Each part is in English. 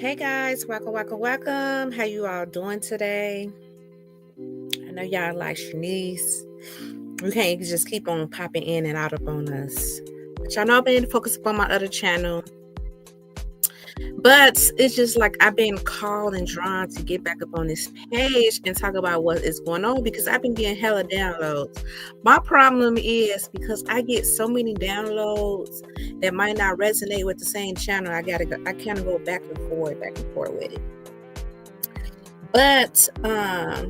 Hey guys, welcome. How you all doing today? I know y'all like Shanice. We can't just keep on popping in and out up on us. But y'all know I've been focused on my other channel. But it's just like I've been called and drawn to get back up on this page and talk about what is going on because I've been getting hella downloads. My problem is because I get so many downloads that might not resonate with the same channel. I kind of go back and forth with it. But I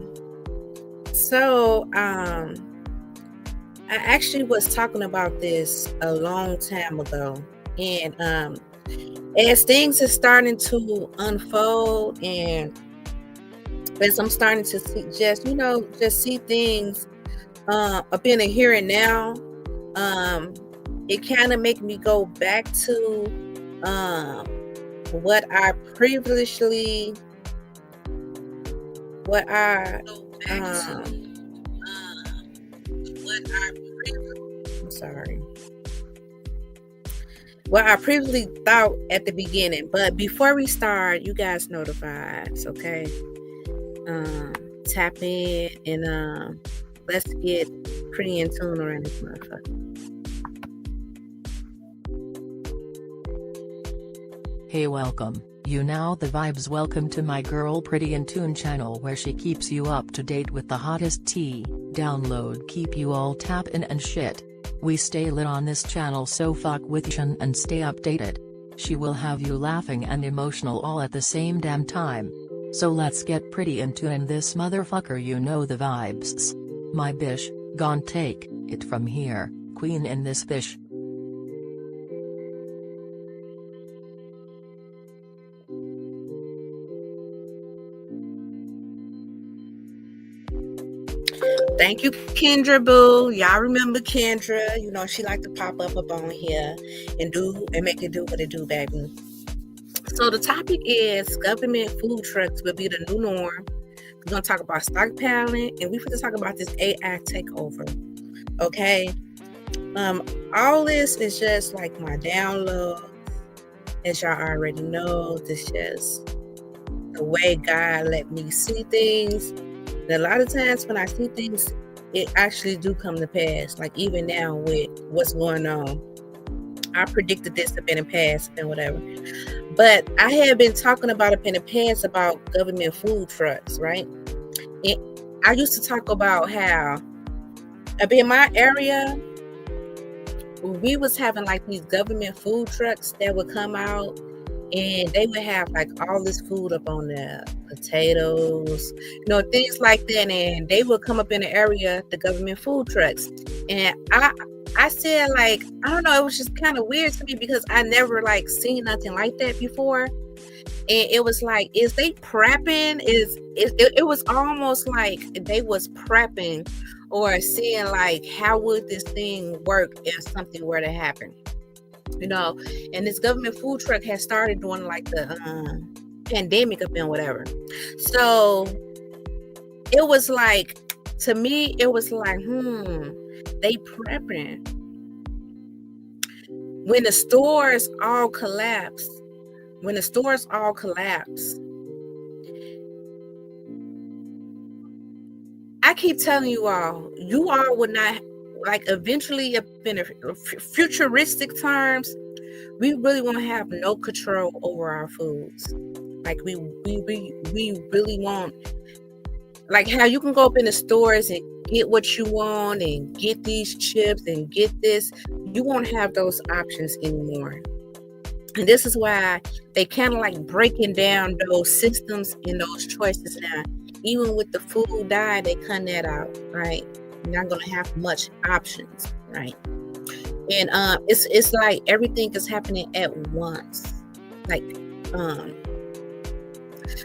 actually was talking about this a long time ago, and as things are starting to unfold, and as I'm starting to see things up in the here and now, it kind of make me go back to what I previously what I previously thought at the beginning. But before we start, you guys know the vibes, okay? Tap in and let's get pretty in tune around this motherfucker. Hey, welcome. You know the vibes. Welcome to my girl Pretty in Tune channel, where she keeps you up to date with the hottest tea. Download, keep you all tappin' and shit. We stay lit on this channel, so fuck with you and stay updated. She will have you laughing and emotional all at the same damn time. So let's get pretty in tune in this motherfucker. You know the vibes. My bish, gon' take it from here, queen in this fish. Thank you, Kendra Boo. Y'all remember Kendra? You know, she like to pop up on here and make it do what it do, baby. So the topic is government food trucks will be the new norm. We're going to talk about stockpiling, and we're going to talk about this AI takeover. Okay? All this is just like my download. As y'all already know, this is just the way God let me see things. And a lot of times when I see things, it actually do come to pass. Like even now with what's going on, I predicted this up in the past and whatever. But I have been talking about up in the past about government food trucks, right? And I used to talk about how up in my area, we was having like these government food trucks that would come out, and they would have like all this food up on there, potatoes, things like that. And they would come up in the area, the government food trucks. And I said, like, I don't know, it was just kind of weird to me because I never like seen nothing like that before. And it was like, is they prepping? It was almost like they was prepping or seeing like, how would this thing work if something were to happen? And this government food truck has started during like the pandemic up and whatever. So it was like, to me, it was like, they prepping. When the stores all collapse, I keep telling you all would not, like, eventually in a futuristic terms, we really want to have no control over our foods. Like we really want, like how you can go up in the stores and get what you want and get these chips and get this. You won't have those options anymore. And this is why they kind of like breaking down those systems and those choices now. Even with the food dye, they cut that out, right? You're not going to have much options, right? And it's like everything is happening at once. Like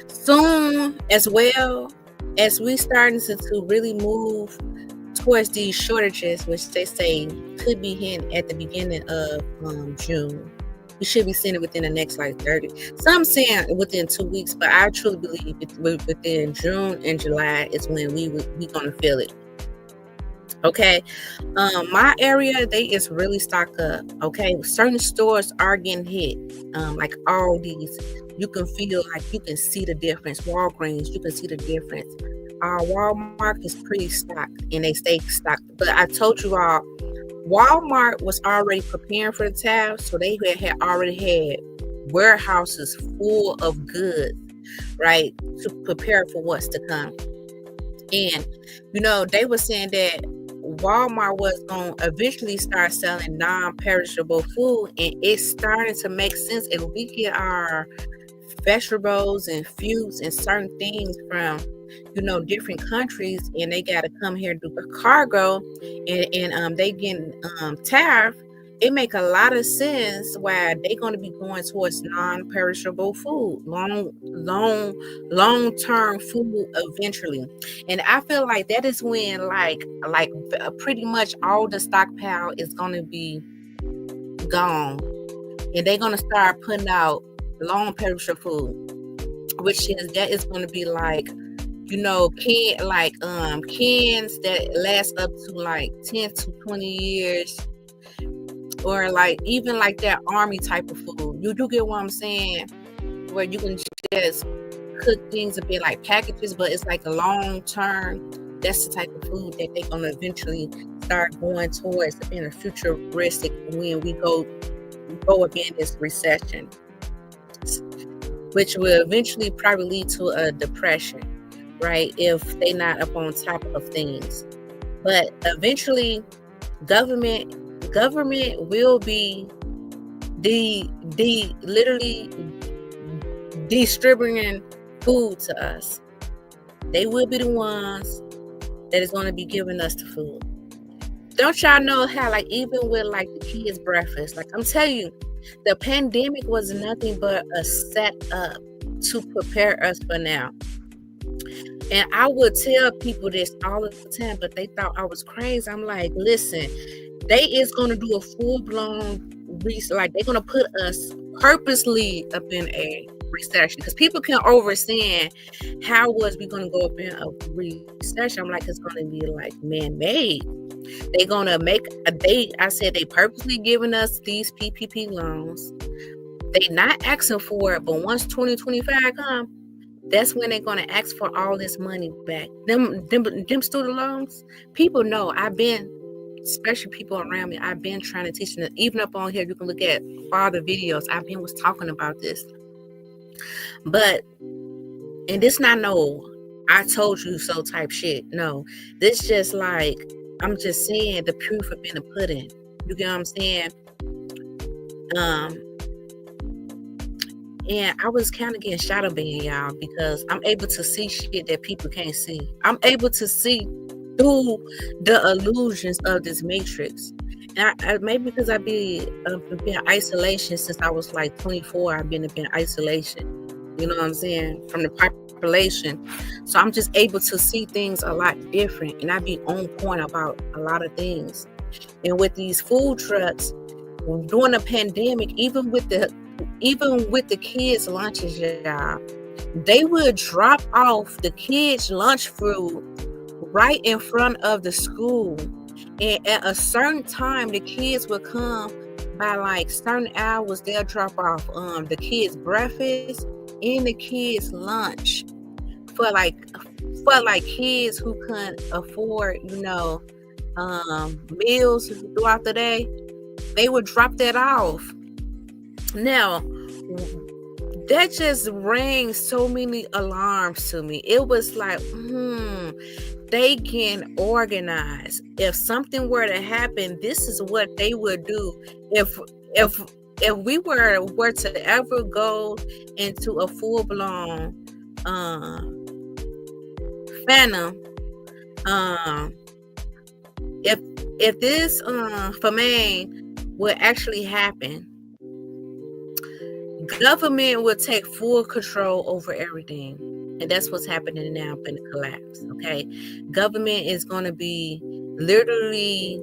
soon as well as we starting to really move towards these shortages, which they say could be hitting at the beginning of June. We should be seeing it within the next like 30. Some saying within 2 weeks, but I truly believe within June and July is when we gonna feel it. Okay. My area, they is really stocked up. Okay. Certain stores are getting hit. Like all these, you can feel like you can see the difference. Walgreens, you can see the difference. Walmart is pretty stocked and they stay stocked. But I told you all, Walmart was already preparing for the tariffs, so they had already had warehouses full of goods, right, to prepare for what's to come. And they were saying that Walmart was going to eventually start selling non-perishable food, and it's starting to make sense. If we get our vegetables and fruits and certain things from different countries, and they got to come here and do a cargo, and they getting tariff, it make a lot of sense why they're going to be going towards non-perishable food, long-term food eventually. And I feel like that is when like pretty much all the stockpile is going to be gone, and they're going to start putting out long perishable food, which is going to be like cans that last up to like 10 to 20 years, or like even like that army type of food. You do get what I'm saying, where you can just cook things a bit like packages, but it's like a long term. That's the type of food that they're gonna eventually start going towards being a futuristic when we go up in this recession, which will eventually probably lead to a depression, right? If they're not up on top of things. But eventually government will be literally distributing food to us. They will be the ones that is going to be giving us the food. Don't y'all know how, like, even with like the kids' breakfast, like I'm telling you, the pandemic was nothing but a setup to prepare us for now. And I would tell people this all the time, but they thought I was crazy. I'm like, listen, they is going to do a full-blown like they're going to put us purposely up in a recession, because people can overstand how was we going to go up in a recession. I'm like, it's going to be like man-made. They're going to make I said they purposely giving us these PPP loans. They not asking for it, but once 2025 come, that's when they're going to ask for all this money back. Them student loans, people know. Especially people around me, I've been trying to teach them. Even up on here, you can look at all the videos. Was talking about this. But, and this not no, I told you so type shit. No, this just like, I'm just saying the proof of being a pudding. You get what I'm saying? And I was kind of getting shadow banned, y'all, because I'm able to see shit that people can't see. I'm able to see through the illusions of this matrix. And I maybe because I've been in isolation since I was like 24. I've been in isolation. You know what I'm saying? From the population. So I'm just able to see things a lot different. And I be on point about a lot of things. And with these food trucks, during the pandemic, even with the kids' lunches, y'all, they would drop off the kids' lunch food right in front of the school. And at a certain time, the kids would come by like certain hours. They'll drop off the kids' breakfast and the kids' lunch for like kids who couldn't afford, meals throughout the day. They would drop that off. Now, that just rang so many alarms to me. It was like, they can organize. If something were to happen, this is what they would do. If we were to ever go into a full-blown phantom, if this famine would actually happen, government will take full control over everything. And that's what's happening now in the collapse. Okay, government is going to be literally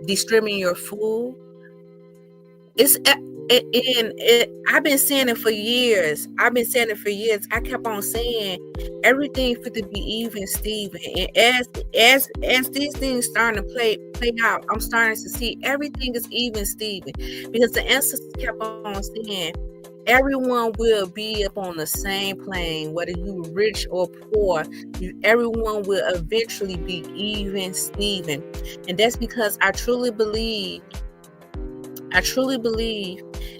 distributing your food. I've been saying it for years. I kept on saying everything for to be even, Steven. And as these things starting to play out, I'm starting to see everything is even, Steven. Because the ancestors kept on saying everyone will be up on the same plane, whether you rich or poor. Everyone will eventually be even, Steven. And that's because I truly believe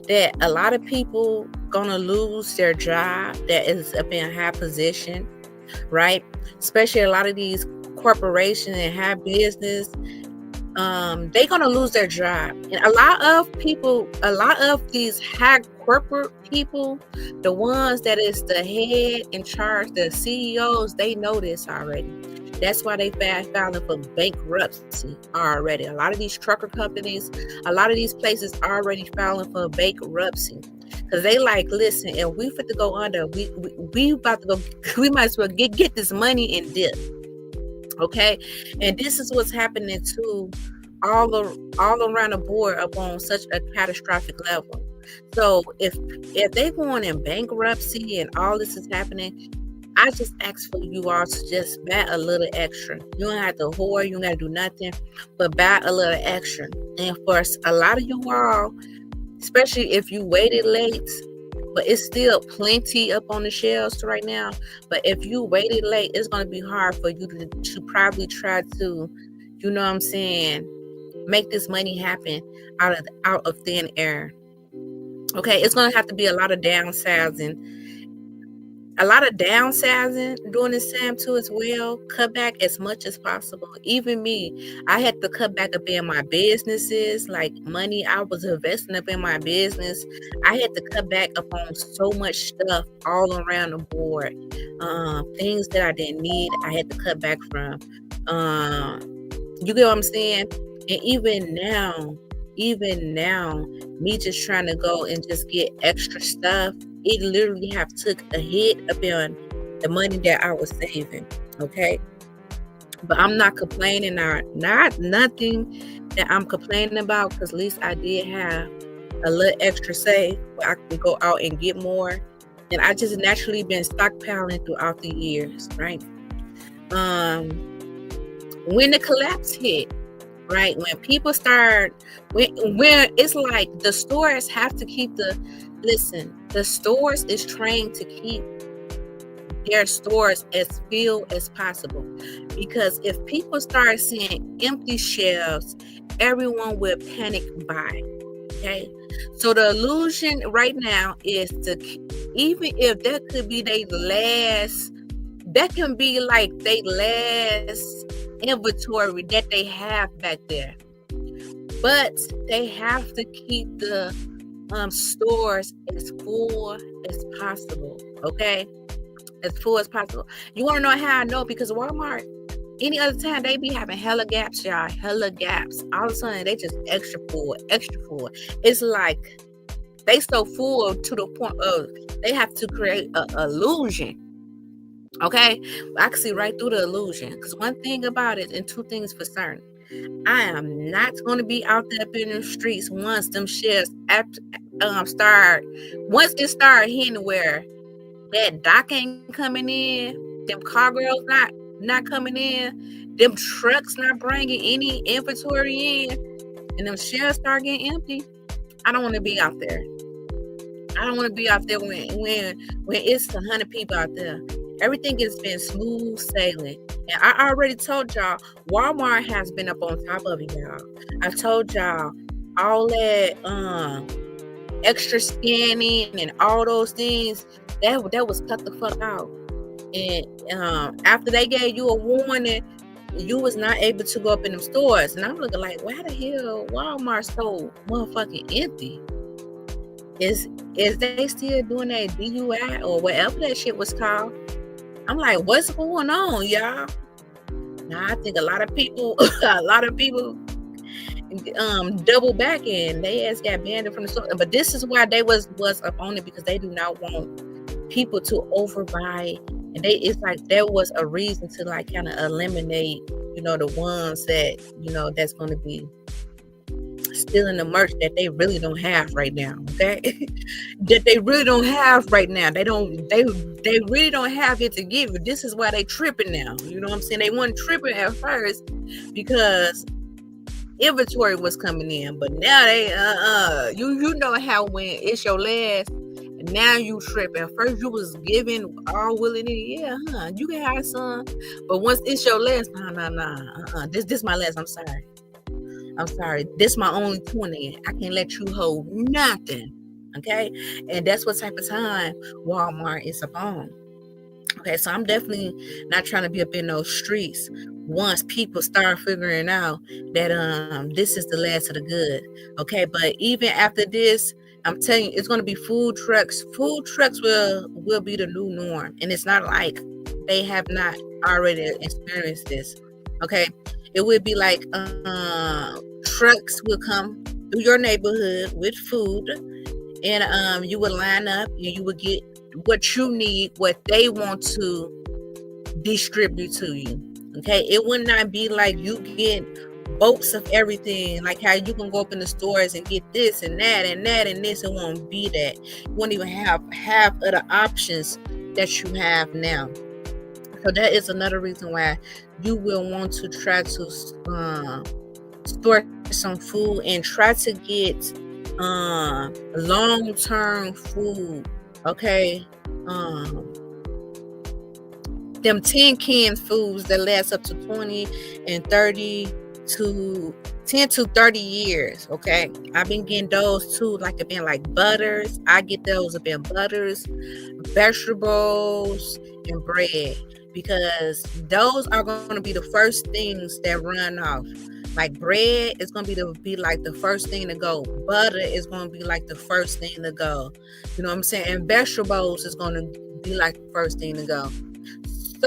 that a lot of people gonna lose their job that is up in a high position, right? Especially a lot of these corporations and high business, they gonna lose their job. And a lot of these high corporate people, the ones that is the head in charge, the CEOs, they know this already. That's why they filing for bankruptcy already. A lot of these trucker companies, a lot of these places already filing for bankruptcy. Cause they like, listen, if we fit to go under, we about to go, we might as well get this money and dip. Okay. And this is what's happening to all around the board up on such a catastrophic level. So if they going in bankruptcy and all this is happening, I just ask for you all to just bat a little extra. You don't have to whore, you don't have to do nothing, but bat a little extra. And for a lot of you all, especially if you waited late, but it's still plenty up on the shelves right now. But if you waited late, it's going to be hard for you to probably try to, you know what I'm saying, make this money happen out of thin air. Okay, it's going to have to be a lot of downsizing during this time too as well. Cut back as much as possible. Even me, I had to cut back up in my businesses, like money I was investing up in my business. I had to cut back up on so much stuff all around the board. Things that I didn't need, I had to cut back from. You get what I'm saying? And even now, me just trying to go and just get extra stuff, it literally have took a hit up on the money that I was saving. Okay, but I'm not complaining, not nothing that I'm complaining about, because at least I did have a little extra save where I can go out and get more. And I just naturally been stockpiling throughout the years, right? When the collapse hit, right, when people start, when it's like the stores have to keep the stores is trained to keep their stores as filled as possible, because if people start seeing empty shelves, everyone will panic buy. Okay, so the illusion right now is to, even if that could be that can be like their last inventory that they have back there, but they have to keep the stores as full as possible. Okay, as full as possible. You want to know how I know? Because Walmart, any other time, they be having hella gaps, y'all. Hella gaps. All of a sudden, they just extra full. It's like they so full to the point of they have to create an illusion. Okay, I can see right through the illusion. Because one thing about it, and two things for certain, I am not going to be out there in the streets once them shares once it start hitting where that dock ain't coming in, them car girls not coming in, them trucks not bringing any inventory in, and them shelves start getting empty. I don't want to be out there. I don't want to be out there when it's 100 people out there. Everything has been smooth sailing. And I already told y'all, Walmart has been up on top of it, y'all. I told y'all all that extra scanning and all those things, that was cut the fuck out. And after they gave you a warning, you was not able to go up in them stores. And I'm looking like, why the hell Walmart so motherfucking empty? Is they still doing that DUI or whatever that shit was called? I'm like, what's going on, y'all? Now I think a lot of people double back and they ass got banned from the store. But this is why they was up on it, because they do not want people to overbuy. And it's like there was a reason to like kind of eliminate, the ones that, that's going to be stealing the merch that they really don't have right now. Okay, that they really don't have right now. They really don't have it to give you. This is why they tripping now. You know what I'm saying? They weren't tripping at first because inventory was coming in, but now they you know how when it's your last, now you tripping. First you was giving all willing, yeah, you can have some, but once it's your last, this my last. I'm sorry, this my only 20. I can't let you hold nothing. Okay, and that's what type of time Walmart is upon. Okay, so I'm definitely not trying to be up in those streets once people start figuring out that this is the last of the good. Okay, but even after this, I'm telling you, it's gonna be food trucks. Food trucks will be the new norm. And it's not like they have not already experienced this. Okay. It would be like trucks will come through your neighborhood with food, and you would line up and you would get what you need, what they want to distribute to you. Okay, it would not be like you get boats of everything, like how you can go up in the stores and get this and that and that and this. It won't be that. You won't even have half of the options that you have now. So that is another reason why you will want to try to store some food and try to get long-term food. Okay, them tin can foods that last up to 20 and 30 to 10 to 30 years. Okay, I've been getting those too, like it been like butters. I get those have been butters, vegetables, and bread, because those are going to be the first things that run off. Like bread is going to be like the first thing to go. Butter is going to be like the first thing to go. You know what I'm saying? And vegetables is going to be like the first thing to go.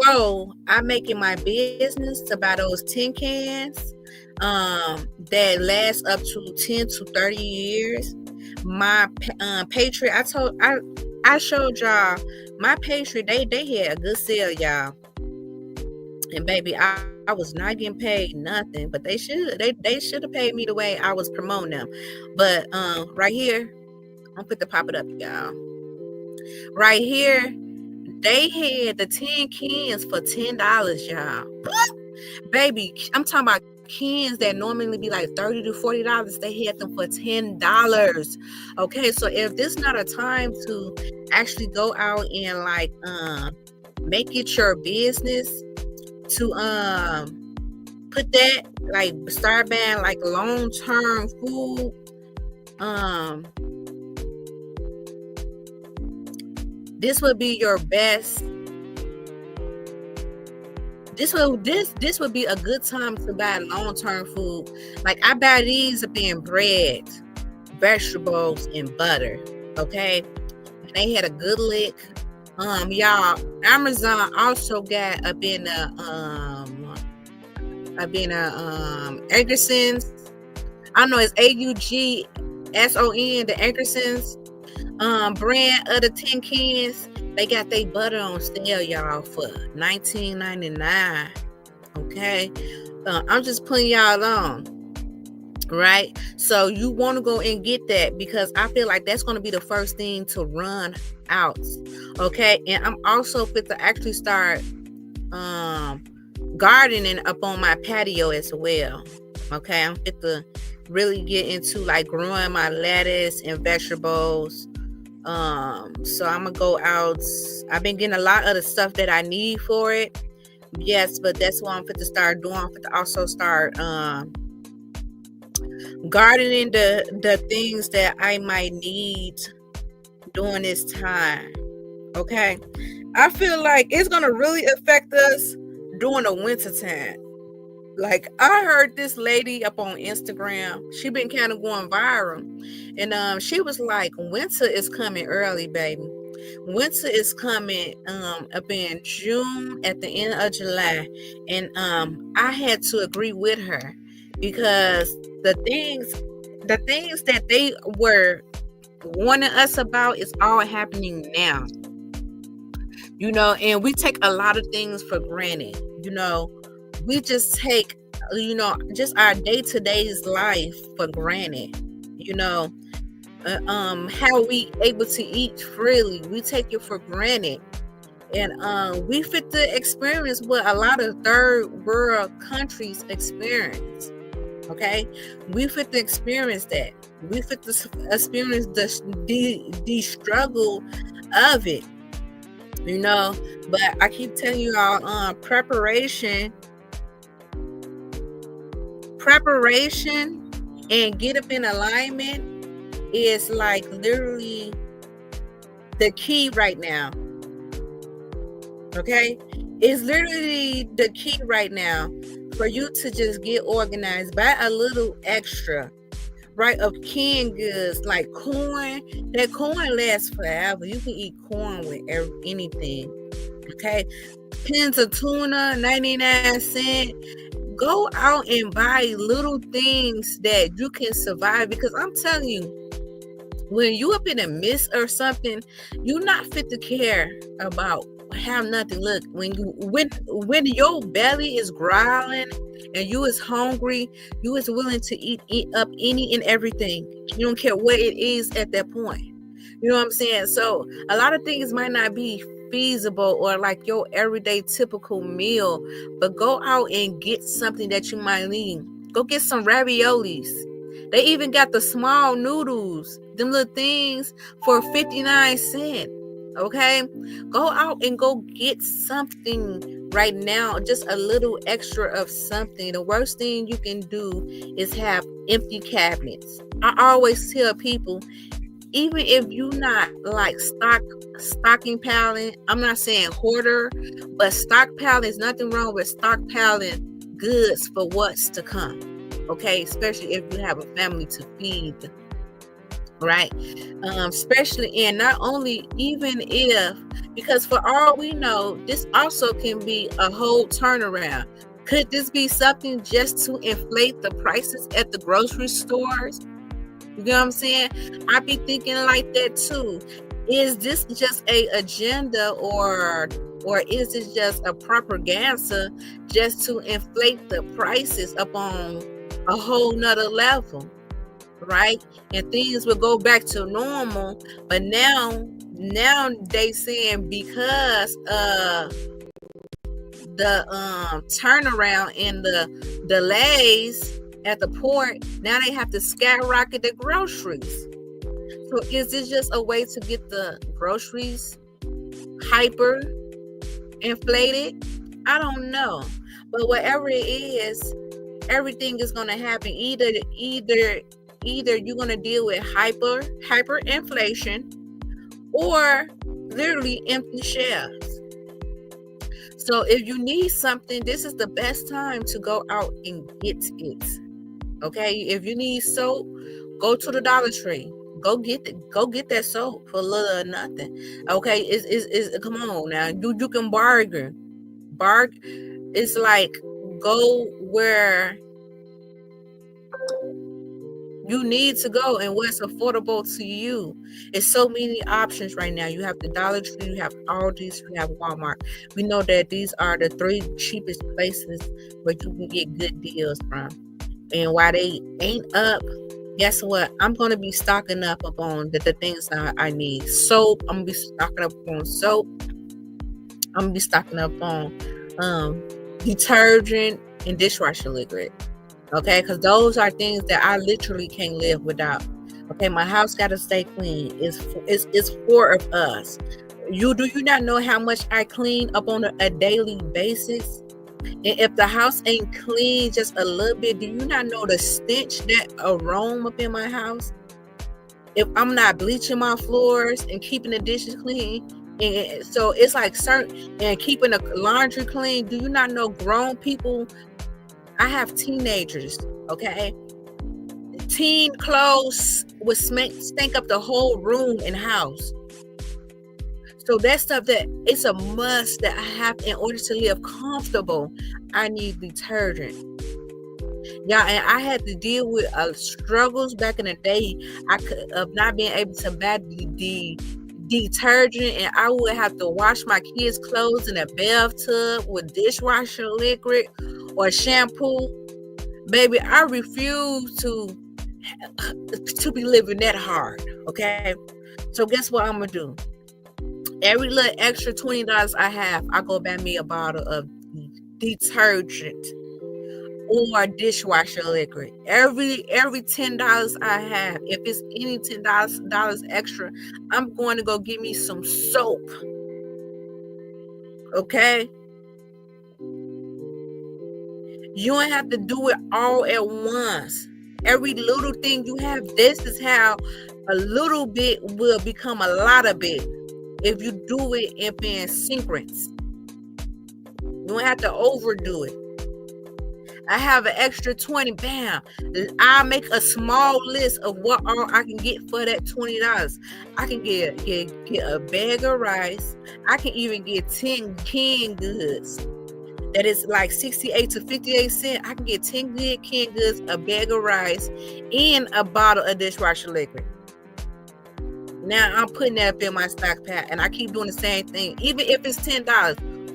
So I'm making my business to buy those tin cans that last up to 10 to 30 years. My Patriot, I showed y'all my Patriot. They had a good sale, y'all. And baby, I was not getting paid nothing, but they should have paid me the way I was promoting them. But right here, I'm put the pop it up, y'all. Right here, they had the 10 cans for $10, y'all. Baby, I'm talking about cans that normally be like $30 to $40. They had them for $10. Okay, so if this not a time to actually go out and like make it your business to put that, like start buying like long-term food, this would be your best. This would be a good time to buy long-term food. Like I buy these up in bread, vegetables, and butter. Okay, and they had a good lick. Y'all, Amazon also got up in the Ankersons. I know it's AUGSON, the Ankersons brand of the tin cans. They got their butter on sale, y'all, for $19.99. Okay, I'm just putting y'all on, right? So you want to go and get that, because I feel like that's going to be the first thing to run out. Okay, and I'm also fit to actually start gardening up on my patio as well. Okay, I'm fit to really get into like growing my lettuce and vegetables. So I'm gonna go out. I've been getting a lot of the stuff that I need for it. Yes, but that's what I'm fit to start doing. I'm fit to also start gardening the things that I might need during this time. Okay, I feel like it's gonna really affect us during the winter time. Like I heard this lady up on Instagram, she been kind of going viral, and she was like, winter is coming early, baby. Winter is coming up in June, at the end of July. And I had to agree with her, because the things that they were warning us about is all happening now. You know, and we take a lot of things for granted. You know, we just take just our day-to-day's life for granted. How we able to eat freely, we take it for granted. And we fit to experience what a lot of third world countries experience. Okay, we fit to experience that. We fit to experience the struggle of it. But I keep telling you all, preparation and get up in alignment is like literally the key right now. Okay, it's literally the key right now for you to just get organized. Buy a little extra, right, of canned goods like corn. That corn lasts forever. You can eat corn with anything. Okay, pins of tuna, 99 cents. Go out and buy little things that you can survive, because I'm telling you, when you up in a mist or something, you're not fit to care about have nothing. Look, when your belly is growling and you is hungry, you is willing to eat up any and everything. You don't care what it is at that point. You know what I'm saying? So a lot of things might not be feasible or like your everyday typical meal, but go out and get something that you might need. Go get some raviolis. They even got the small noodles, them little things, for 59 cents. Okay, go out and go get something right now, just a little extra of something. The worst thing you can do is have empty cabinets. I always tell people, even if you're not like stockpiling, I'm not saying hoarder, but stockpiling, is nothing wrong with stockpiling goods for what's to come. Okay, especially if you have a family to feed, right? Especially, and not only, even if, because for all we know, this also can be a whole turnaround. Could this be something just to inflate the prices at the grocery stores? You know what I'm saying? I be thinking like that too. Is this just a agenda, or is it just a propaganda just to inflate the prices up on a whole nother level, right? And things will go back to normal. But now they saying, because the turnaround and the delays at the port, now they have to skyrocket the groceries. So is this just a way to get the groceries hyper inflated? I don't know. But whatever it is, everything is going to happen. Either you're going to deal with hyperinflation, or literally empty shelves. So if you need something, this is the best time to go out and get it. Okay, if you need soap, go to the Dollar Tree. Go get that soap for little or nothing. Okay, it's come on now. You can bargain. It's like, go where you need to go and what's affordable to you. It's so many options right now. You have the Dollar Tree, you have Aldi's, you have Walmart. We know that these are the 3 cheapest places where you can get good deals from. And while they ain't up, guess what? I'm going to be stocking up on the things that I need. Soap, I'm going to be stocking up on soap. I'm going to be stocking up on detergent and dishwasher liquid. Okay, because those are things that I literally can't live without. Okay, my house got to stay clean. It's 4 of us. Do you not know how much I clean up on a daily basis? And if the house ain't clean just a little bit, do you not know the stench, that aroma up in my house? If I'm not bleaching my floors and keeping the dishes clean, and so it's like certain, and keeping the laundry clean, do you not know grown people? I have teenagers, okay? Teen clothes would stink up the whole room and house. So that stuff, that it's a must that I have in order to live comfortable. I need detergent. Yeah, and I had to deal with struggles back in the day. Of not being able to buy the detergent, and I would have to wash my kids' clothes in a bathtub with dishwasher liquid or shampoo. Baby, I refuse to be living that hard. Okay. So guess what I'm gonna do? Every little extra $20 I have, I go buy me a bottle of detergent or dishwasher liquid. Every $10 I have, if it's any $10 extra, I'm going to go get me some soap. Okay? You don't have to do it all at once. Every little thing you have, this is how a little bit will become a lot of bit if you do it in sequence. You don't have to overdo it. I have an extra 20, bam. I make a small list of what all I can get for that $20. I can get a bag of rice. I can even get 10 canned goods. That is like 68 to 58 cents. I can get 10 good canned goods, a bag of rice, and a bottle of dishwasher liquid. Now I'm putting that up in my stockpile, and I keep doing the same thing. Even if it's $10,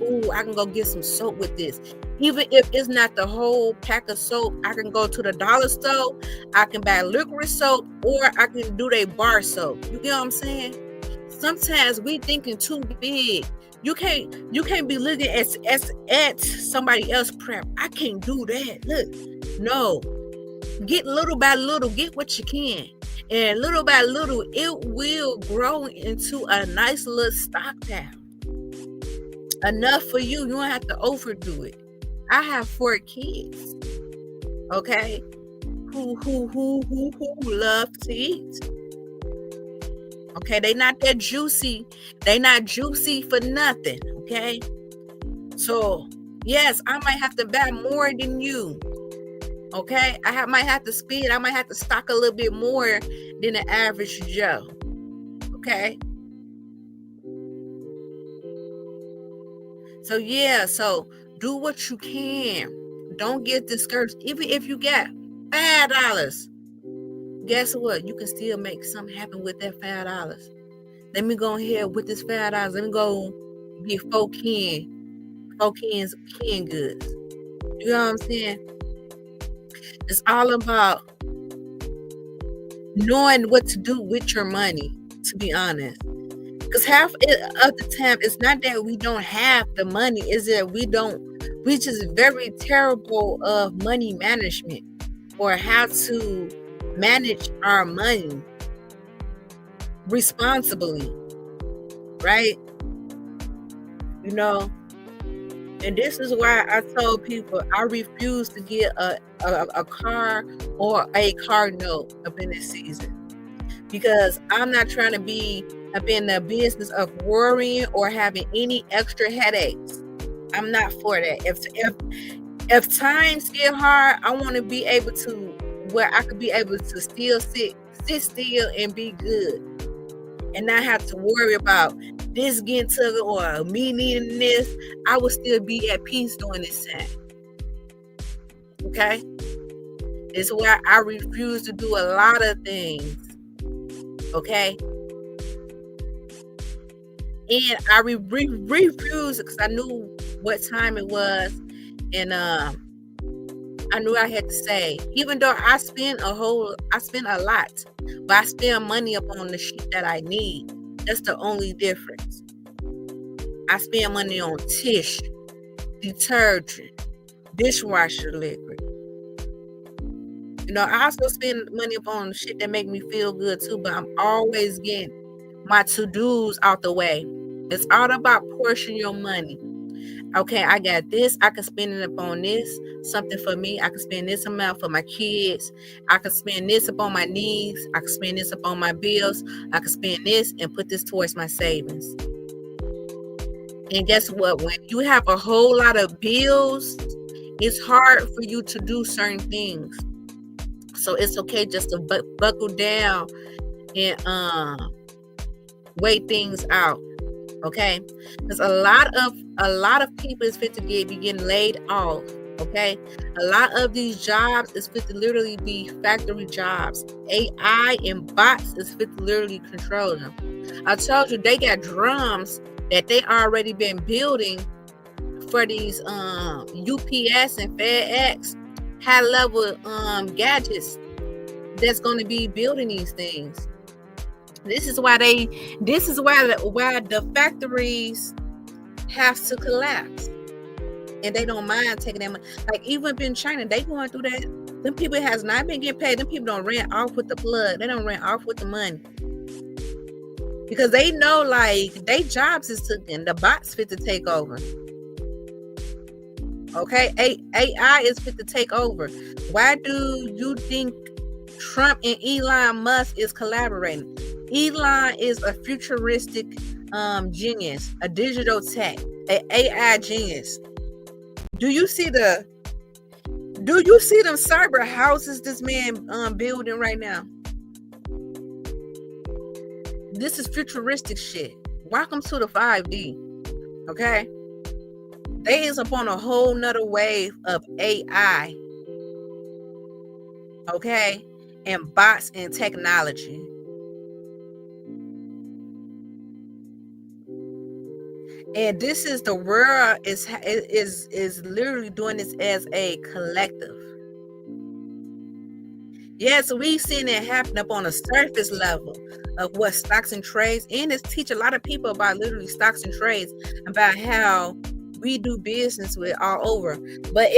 ooh, I can go get some soap with this. Even if it's not the whole pack of soap, I can go to the dollar store. I can buy liquid soap, or I can do their bar soap. You get what I'm saying? Sometimes we thinking too big. You can't be looking at somebody else prep. I can't do that. Look, no. Get little by little, get what you can. And little by little, it will grow into a nice little stockpile. Enough for you. You don't have to overdo it. I have 4 kids. Okay? Who love to eat. Okay, they not that juicy. They not juicy for nothing. Okay? So, yes, I might have to buy more than you. Okay? Might have to spend. I might have to stock a little bit more than the average Joe. Okay? So, yeah. So, do what you can. Don't get discouraged. Even if you got $5, guess what? You can still make something happen with that $5. Let me go ahead with this $5. Let me go get 4 cans of canned goods. You know what I'm saying? It's all about knowing what to do with your money, to be honest. Because half of the time, it's not that we don't have the money, it's that we just very terrible of money management, or how to manage our money responsibly, right? You know, and this is why I told people I refuse to get a car or a car note up in this season, because I'm not trying to be up in the business of worrying or having any extra headaches. I'm not for that. If times get hard, I want to be able to, where I could be able to still sit still and be good, and not have to worry about this getting took or me needing this. I would still be at peace during this time. Okay? It's where I refuse to do a lot of things. Okay? And I refused because I knew what time it was, and I knew I had to save. Even though I spend a lot, but I spend money upon the shit that I need. That's the only difference. I spend money on tissue, detergent, dishwasher liquid. You know, I also spend money upon shit that make me feel good too, but I'm always getting my to-dos out the way. It's all about portion your money. Okay, I got this. I can spend it upon this, something for me. I can spend this amount for my kids. I can spend this upon my needs. I can spend this upon my bills. I can spend this and put this towards my savings. And guess what? When you have a whole lot of bills, it's hard for you to do certain things. So it's okay just to buckle down and weigh things out. Okay, because a lot of people is fit to be getting laid off. Okay, a lot of these jobs is fit to literally be factory jobs. AI and bots is fit to literally control them. I told you they got drums that they already been building for these UPS and FedEx, high level gadgets that's going to be building these things. This is why the factories have to collapse, and they don't mind taking that money. Like even up in China, they going through that. Them people has not been getting paid. Them people don't ran off with the plug. They don't ran off with the money because they know like they jobs is taken. The bots fit to take over. Okay, AI is fit to take over. Why do you think Trump and Elon Musk is collaborating? Elon is a futuristic genius, a digital tech, an AI genius. Do you see them cyber houses this man building right now? This is futuristic shit. Welcome to the 5D. Okay? They is up on a whole nother wave of AI. Okay? And bots and technology. And this is the world is literally doing this as a collective. Yes, we've seen it happen up on a surface level of what stocks and trades, and it's teach a lot of people about literally stocks and trades, about how we do business with all over. But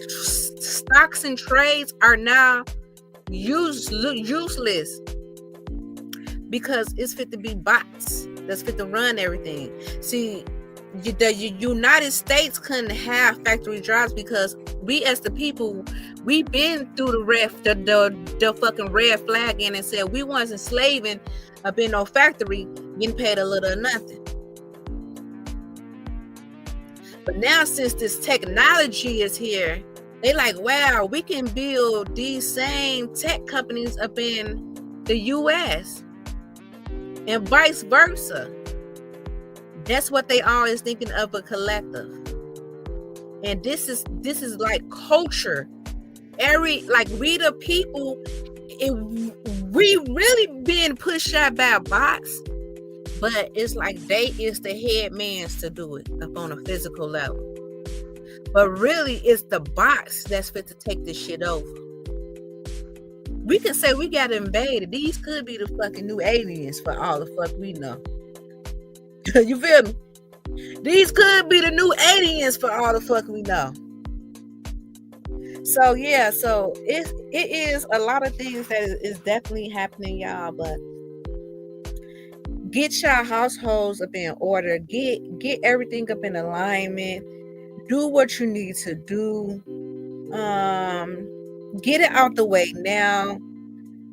stocks and trades are now useless because it's fit to be bots that's fit to run everything. See, the United States couldn't have factory jobs because we as the people, we've been through the fucking red flag and said we wasn't enslaving up in no factory getting paid a little or nothing. But now since this technology is here, they like, wow, we can build these same tech companies up in the US and vice versa. That's what they always thinking of, a collective. And this is like culture. We the people, we really being pushed out by bots, but it's like they is the headmans to do it up on a physical level. But really, it's the bots that's fit to take this shit over. We can say we got invaded. These could be the fucking new aliens for all the fuck we know. You feel me? These could be the new aliens for all the fuck we know. So yeah, so it is a lot of things that is definitely happening, y'all. But get your households up in order. Get everything up in alignment. Do what you need to do. Get it out the way now.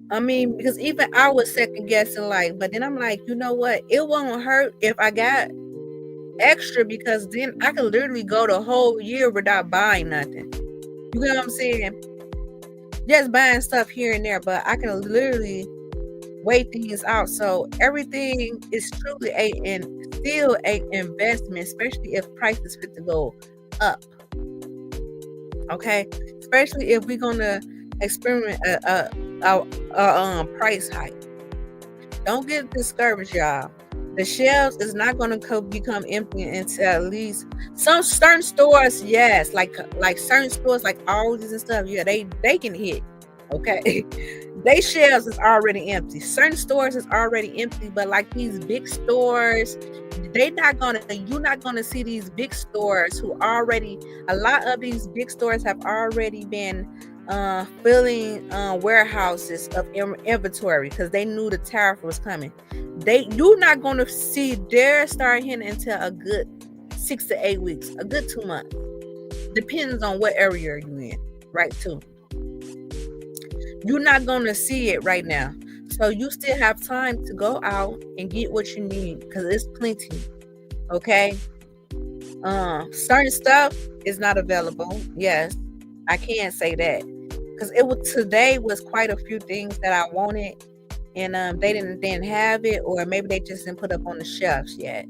I mean, because even I was second guessing, like, but then I'm like, you know what? It won't hurt if I got extra, because then I can literally go the whole year without buying nothing. You know what I'm saying? Just buying stuff here and there, but I can literally weigh things out. So everything is truly still a investment, especially if prices fit to go up. Okay, especially if we're gonna experiment a price hike. Don't get discouraged, y'all. The shelves is not going to become empty until at least some certain stores, yes, like certain stores like Aldi's and stuff, yeah, they can hit. Okay, they shelves is already empty. Certain stores is already empty, but like these big stores, you're not gonna see these big stores who already, a lot of these big stores have already been filling warehouses of inventory because they knew the tariff was coming. You're not going to see their start hitting until a good 6 to 8 weeks, a good 2 months. Depends on what area you're in, right? Too. You're not going to see it right now. So you still have time to go out and get what you need because it's plenty. Okay. Certain stuff is not available. Yes, I can't say that because today was quite a few things that I wanted, and they didn't have it, or maybe they just didn't put up on the shelves yet.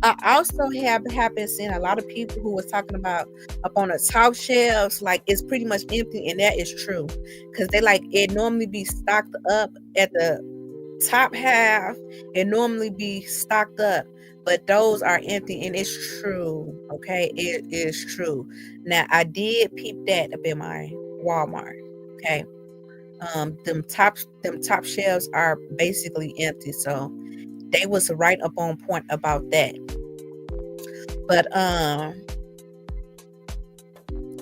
I also have been seeing a lot of people who was talking about up on the top shelves, like it's pretty much empty, and that is true because they like it normally be stocked up at the top half. It normally be stocked up, but those are empty, and it's true. Okay, it is true. Now I did peep that up in my Walmart. Okay. Them top shelves are basically empty. So they was right up on point about that. But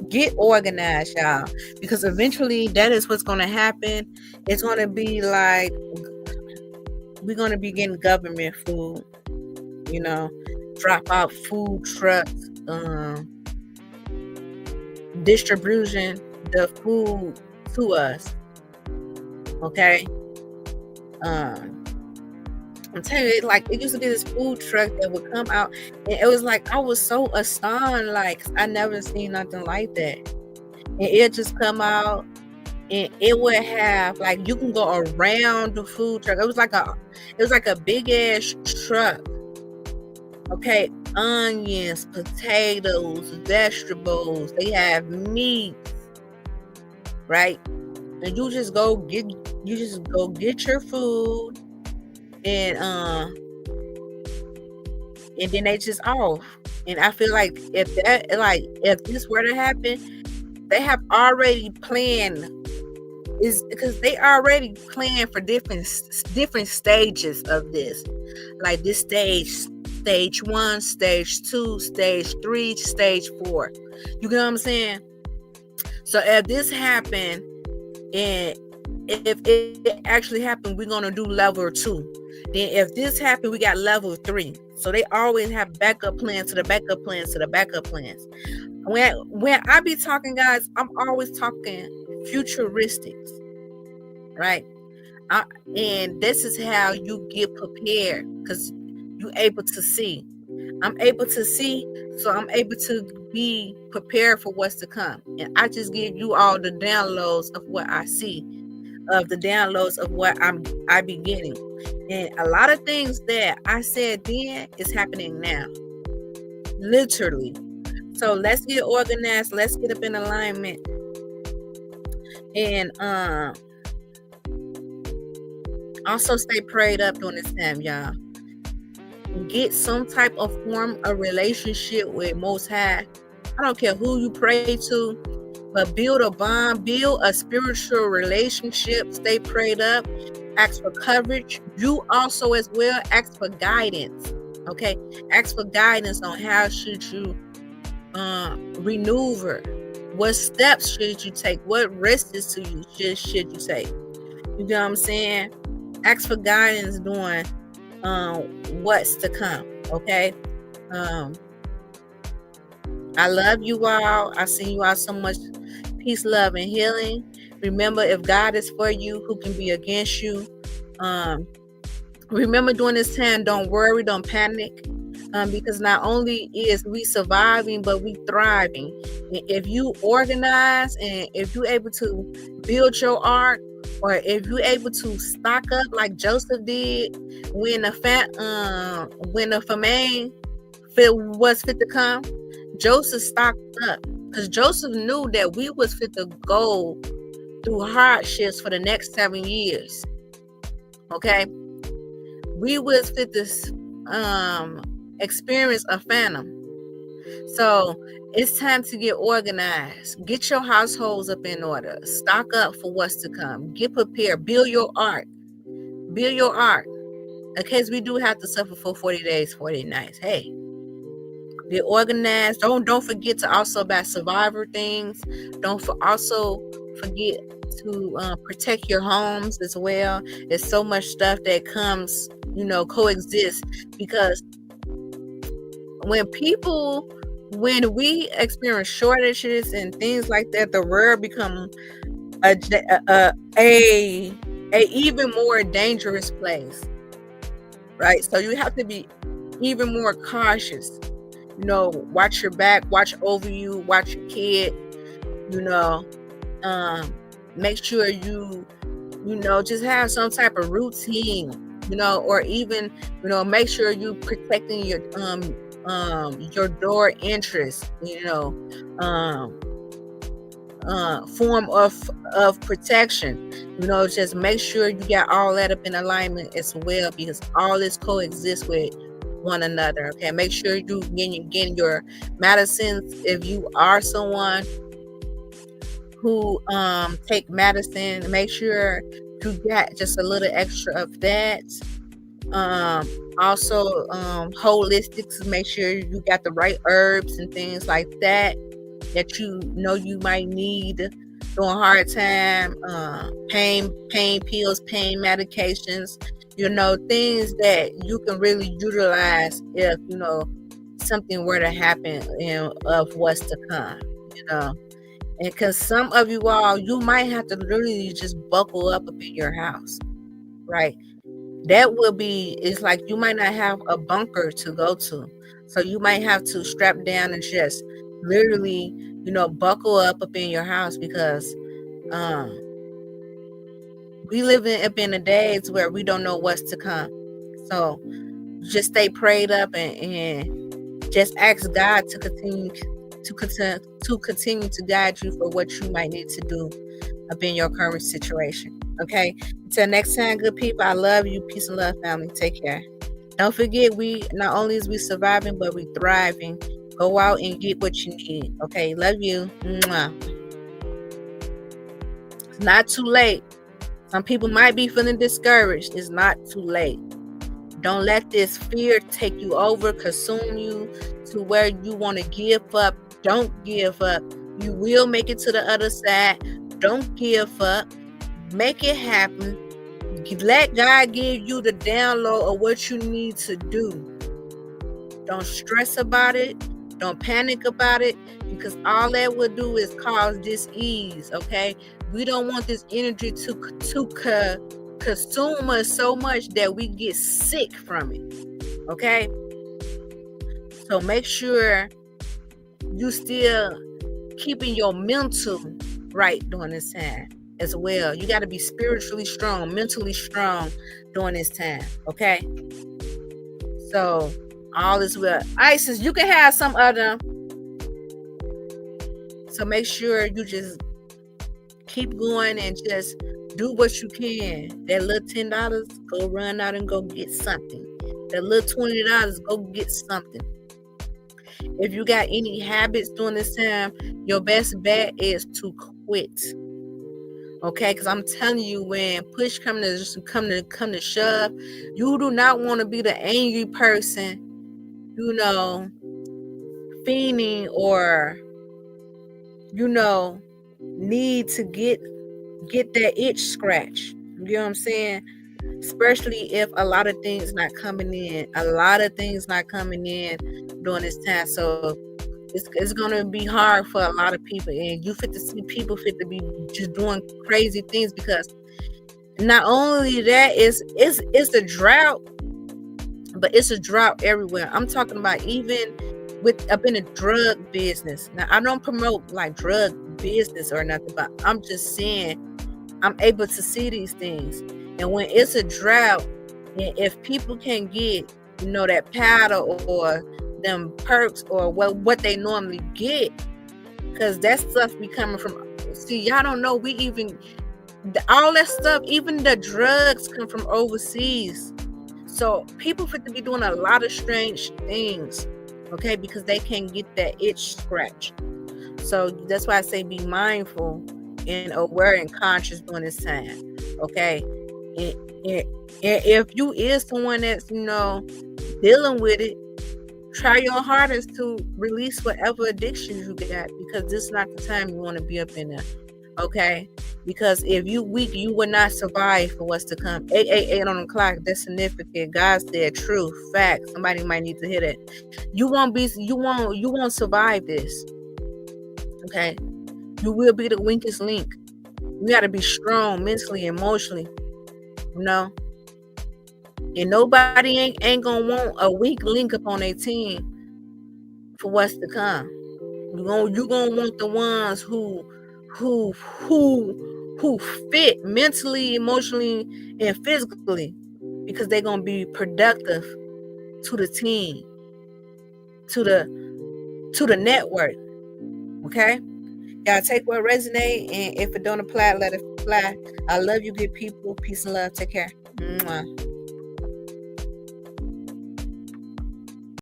get organized, y'all, because eventually that is what's going to happen. It's going to be like we're going to be getting government food, drop out food trucks, distribution the food to us. Okay. I'm telling you, like, it used to be this food truck that would come out, and it was like I was so astonished, like I never seen nothing like that. And it just come out, and it would have, like, you can go around the food truck. It was like a big ass truck. Okay, onions, potatoes, vegetables. They have meat, right? And you just go get your food, and then they just off. And I feel like if this were to happen, they have already planned. Is because they already planned for different stages of this, like this stage 1, stage 2, stage 3, stage 4. You get what I'm saying? So if this happened, and if it actually happened, we're gonna do level 2. Then if this happened, we got level 3. So they always have backup plans to the backup plans to the backup plans. When I be talking, guys, I'm always talking futuristics, right? And this is how you get prepared, because you're able to see. I'm able to see, so I'm able to be prepared for what's to come. And I just give you all the downloads of what I see, of the downloads of what I be getting. And a lot of things that I said then is happening now, literally. So let's get organized. Let's get up in alignment. And also stay prayed up during this time, y'all. Get some type of form of relationship with Most High. I don't care who you pray to, but build a bond, build a spiritual relationship. Stay prayed up. Ask for coverage. You also as well ask for guidance. Okay, ask for guidance on how should you maneuver. What steps should you take? What risks should you take? You know what I'm saying? Ask for guidance during what's to come. Okay. I love you all. I send you all so much peace, love, and healing. Remember, if God is for you, who can be against you? Remember, during this time, don't worry, don't panic, because not only is we surviving, but we thriving. And if you organize, and if you're able to build your art, or if you're able to stock up like Joseph did when the famine was fit to come, Joseph stocked up, because Joseph knew that we was fit to go through hardships for the next 7 years. Okay, we was fit to experience a famine. So it's time to get organized. Get your households up in order. Stock up for what's to come. Get prepared. Build your art. Build your art. In case we do have to suffer for 40 days, 40 nights. Hey, get organized. Don't forget to also buy survivor things. Don't also forget to protect your homes as well. There's so much stuff that comes, coexist, because when we experience shortages and things like that, the world become a even more dangerous place, right? So you have to be even more cautious. Watch your back, watch over you, watch your kid. Make sure you just have some type of routine, or even make sure you protecting your door entrance, form of protection. Just make sure you got all that up in alignment as well, because all this coexists with one another. Okay, make sure you getting your medicines if you are someone who take medicine, make sure you get just a little extra of that. Also, holistics, make sure you got the right herbs and things like that you know you might need during hard time. Pain pills, pain medications, things that you can really utilize if something were to happen of what's to come. And because some of you all, you might have to literally just buckle up in your house, right? That will be, it's like you might not have a bunker to go to. So you might have to strap down and just literally, buckle up in your house, because we live in the days where we don't know what's to come. So just stay prayed up and just ask God to continue to guide you for what you might need to do up in your current situation. Okay. Until next time, good people. I love you. Peace and love, family. Take care. Don't forget, we not only is we surviving, but we thriving. Go out and get what you need. Okay. Love you. Mwah. It's not too late. Some people might be feeling discouraged. It's not too late. Don't let this fear take you over, consume you to where you want to give up. Don't give up. You will make it to the other side. Don't give up. Make it happen. Let God give you the download of what you need to do. Don't stress about it. Don't panic about it, because all that will do is cause dis-ease, okay? We don't want this energy to consume us so much that we get sick from it, okay? So make sure you still keeping your mental right during this time as well. You got to be spiritually strong, mentally strong during this time, okay? So all is well. Isis, you can have some other. So make sure you just keep going and just do what you can. That little $10, go run out and go get something. That little $20, go get something. If you got any habits during this time, your best bet is to quit. Okay, because I'm telling you, when push come to shove, you do not want to be the angry person, fiending or need to get that itch scratch. You know what I'm saying? Especially if a lot of things not coming in. A lot of things not coming in during this time. So it's gonna be hard for a lot of people, and you fit to see people fit to be just doing crazy things, because not only that it's a drought, but it's a drought everywhere. I'm talking about even with up in the drug business. Now I don't promote like drug business or nothing, but I'm just saying I'm able to see these things. And when it's a drought, and if people can get that powder or them perks or what they normally get, because that stuff be coming from, see, y'all don't know, we even all that stuff, even the drugs come from overseas. So people fit to be doing a lot of strange things, okay, because they can get that itch scratch. So that's why I say be mindful and aware and conscious during this time, okay? And if you is someone that's dealing with it, try your hardest to release whatever addictions you got, because this is not the time you want to be up in there, okay? Because if you weak, you will not survive for what's to come. 888 on the clock, that's significant. God said true fact. Somebody might need to hear that. You won't survive this, okay? You will be the weakest link. You got to be strong mentally, emotionally, and nobody ain't gonna want a weak link up on their team for what's to come. You gonna want the ones who fit mentally, emotionally, and physically, because they're gonna be productive to the team, to the network. Okay, y'all take what resonate, and if it don't apply, let it fly. I love you, good people. Peace and love. Take care. Mwah.